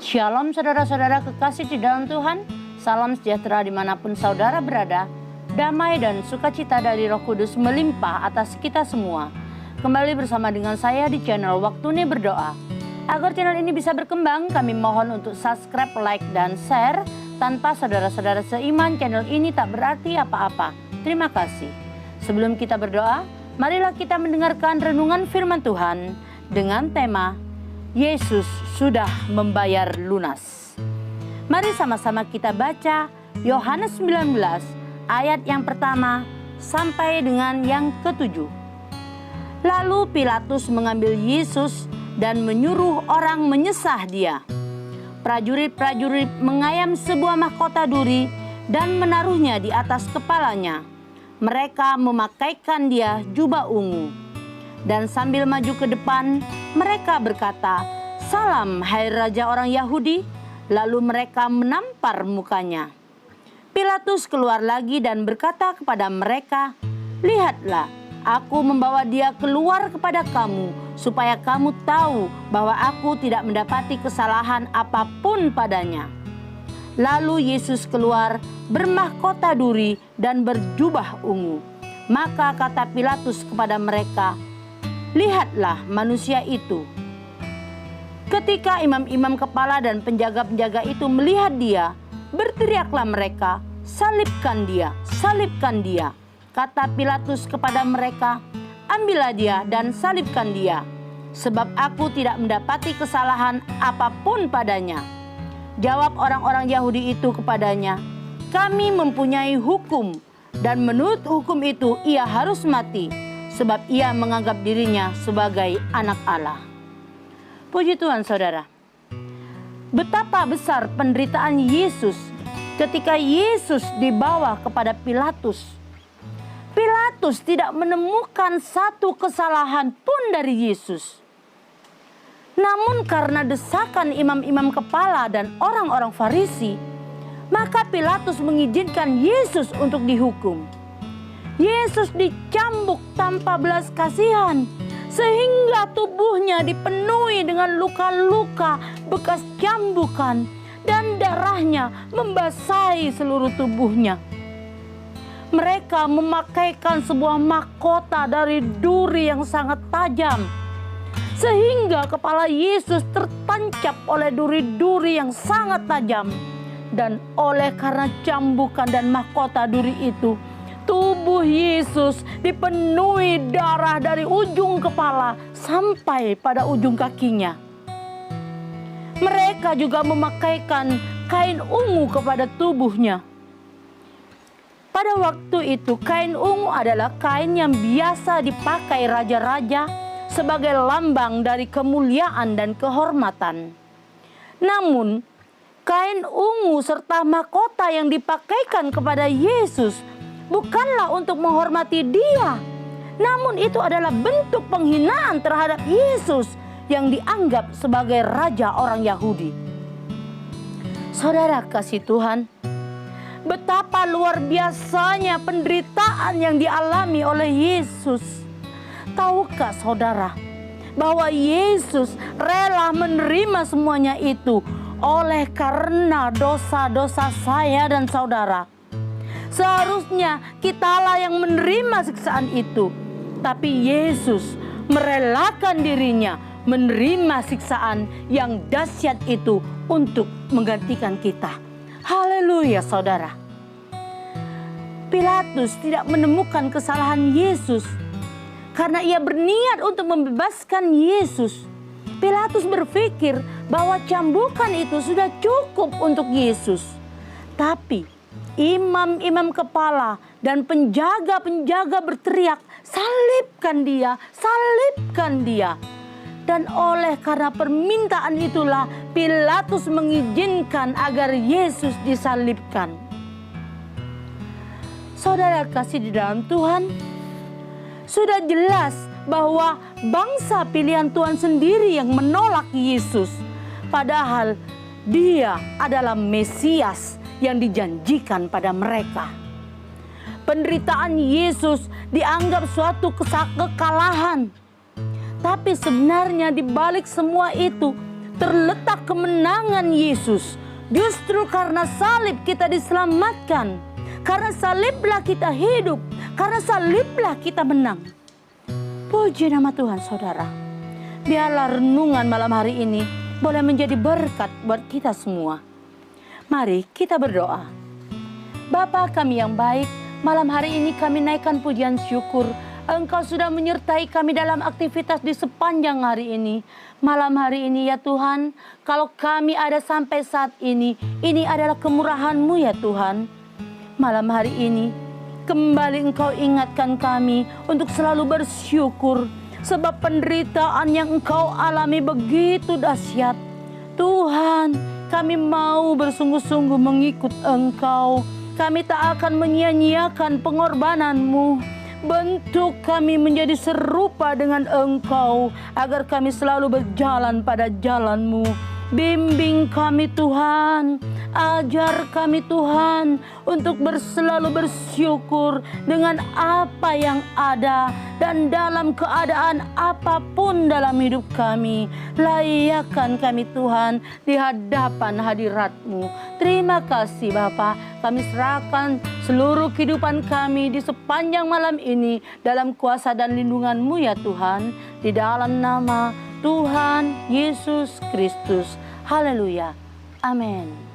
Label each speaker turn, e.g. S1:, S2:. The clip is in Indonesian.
S1: Shalom saudara-saudara kekasih di dalam Tuhan. Salam sejahtera dimanapun saudara berada. Damai dan sukacita dari Roh Kudus melimpah atas kita semua. Kembali bersama dengan saya di channel Waktunya Berdoa. Agar channel ini bisa berkembang, kami mohon untuk subscribe, like, dan share. Tanpa saudara-saudara seiman, channel ini tak berarti apa-apa. Terima kasih. Sebelum kita berdoa, marilah kita mendengarkan renungan firman Tuhan dengan tema Yesus sudah membayar lunas. Mari sama-sama kita baca Yohanes 19 ayat yang pertama sampai dengan yang ke-7. Lalu Pilatus mengambil Yesus dan menyuruh orang menyesah dia. Prajurit-prajurit mengayam sebuah mahkota duri dan menaruhnya di atas kepalanya. Mereka memakaikan dia jubah ungu. Dan sambil maju ke depan, mereka berkata, "Salam, hai Raja orang Yahudi." Lalu mereka menampar mukanya. Pilatus keluar lagi dan berkata kepada mereka, "Lihatlah, aku membawa dia keluar kepada kamu, supaya kamu tahu bahwa aku tidak mendapati kesalahan apapun padanya." Lalu Yesus keluar bermahkota duri dan berjubah ungu. Maka kata Pilatus kepada mereka, "Lihatlah manusia itu." Ketika imam-imam kepala dan penjaga-penjaga itu melihat dia, berteriaklah mereka, "Salibkan dia, salibkan dia." Kata Pilatus kepada mereka, "Ambillah dia dan salibkan dia, sebab aku tidak mendapati kesalahan apapun padanya." Jawab orang-orang Yahudi itu kepadanya, "Kami mempunyai hukum, dan menurut hukum itu ia harus mati, sebab ia menganggap dirinya sebagai anak Allah." Puji Tuhan saudara. Betapa besar penderitaan Yesus ketika Yesus dibawa kepada Pilatus. Pilatus tidak menemukan satu kesalahan pun dari Yesus. Namun karena desakan imam-imam kepala dan orang-orang Farisi, maka Pilatus mengizinkan Yesus untuk dihukum. Yesus dicambuk tanpa belas kasihan, sehingga tubuhnya dipenuhi dengan luka-luka bekas cambukan dan darahnya membasahi seluruh tubuhnya. Mereka memakaikan sebuah mahkota dari duri yang sangat tajam, sehingga kepala Yesus tertancap oleh duri-duri yang sangat tajam. Dan oleh karena cambukan dan mahkota duri itu, tubuh Yesus dipenuhi darah dari ujung kepala sampai pada ujung kakinya. Mereka juga memakaikan kain ungu kepada tubuhnya. Pada waktu itu kain ungu adalah kain yang biasa dipakai raja-raja sebagai lambang dari kemuliaan dan kehormatan. Namun kain ungu serta mahkota yang dipakaikan kepada Yesus bukanlah untuk menghormati dia, namun itu adalah bentuk penghinaan terhadap Yesus yang dianggap sebagai raja orang Yahudi. Saudara kasih Tuhan, betapa luar biasanya penderitaan yang dialami oleh Yesus. Tahukah saudara bahwa Yesus rela menerima semuanya itu oleh karena dosa-dosa saya dan saudara? Seharusnya kitalah yang menerima siksaan itu, tapi Yesus merelakan dirinya menerima siksaan yang dahsyat itu untuk menggantikan kita. Haleluya saudara. Pilatus tidak menemukan kesalahan Yesus karena ia berniat untuk membebaskan Yesus. Pilatus berpikir bahwa cambukan itu sudah cukup untuk Yesus. Tapi imam-imam kepala dan penjaga-penjaga berteriak, "Salibkan dia, salibkan dia." Dan oleh karena permintaan itulah Pilatus mengizinkan agar Yesus disalibkan. Saudara kasih di dalam Tuhan, sudah jelas bahwa bangsa pilihan Tuhan sendiri yang menolak Yesus, padahal dia adalah Mesias yang dijanjikan pada mereka. Penderitaan Yesus dianggap suatu kekalahan. Tapi sebenarnya di balik semua itu, terletak kemenangan Yesus. Justru karena salib kita diselamatkan. Karena saliblah kita hidup. Karena saliblah kita menang. Puji nama Tuhan saudara. Biarlah renungan malam hari ini boleh menjadi berkat buat kita semua. Mari kita berdoa. Bapa kami yang baik, malam hari ini kami naikkan pujian syukur. Engkau sudah menyertai kami dalam aktivitas di sepanjang hari ini. Malam hari ini ya Tuhan, kalau kami ada sampai saat ini adalah kemurahan-Mu ya Tuhan. Malam hari ini, kembali Engkau ingatkan kami untuk selalu bersyukur. Sebab penderitaan yang Engkau alami begitu dahsyat. Tuhan, kami mau bersungguh-sungguh mengikut Engkau. Kami tak akan menyia-nyiakan pengorbanan-Mu. Bentuk kami menjadi serupa dengan Engkau, agar kami selalu berjalan pada jalan-Mu. Bimbing kami Tuhan, ajar kami Tuhan untuk selalu bersyukur dengan apa yang ada dan dalam keadaan apapun dalam hidup kami. Layakkan kami Tuhan di hadapan hadirat-Mu. Terima kasih Bapa, kami serahkan seluruh kehidupan kami di sepanjang malam ini dalam kuasa dan lindungan-Mu ya Tuhan. Di dalam nama Tuhan Yesus Kristus. Haleluya. Amin.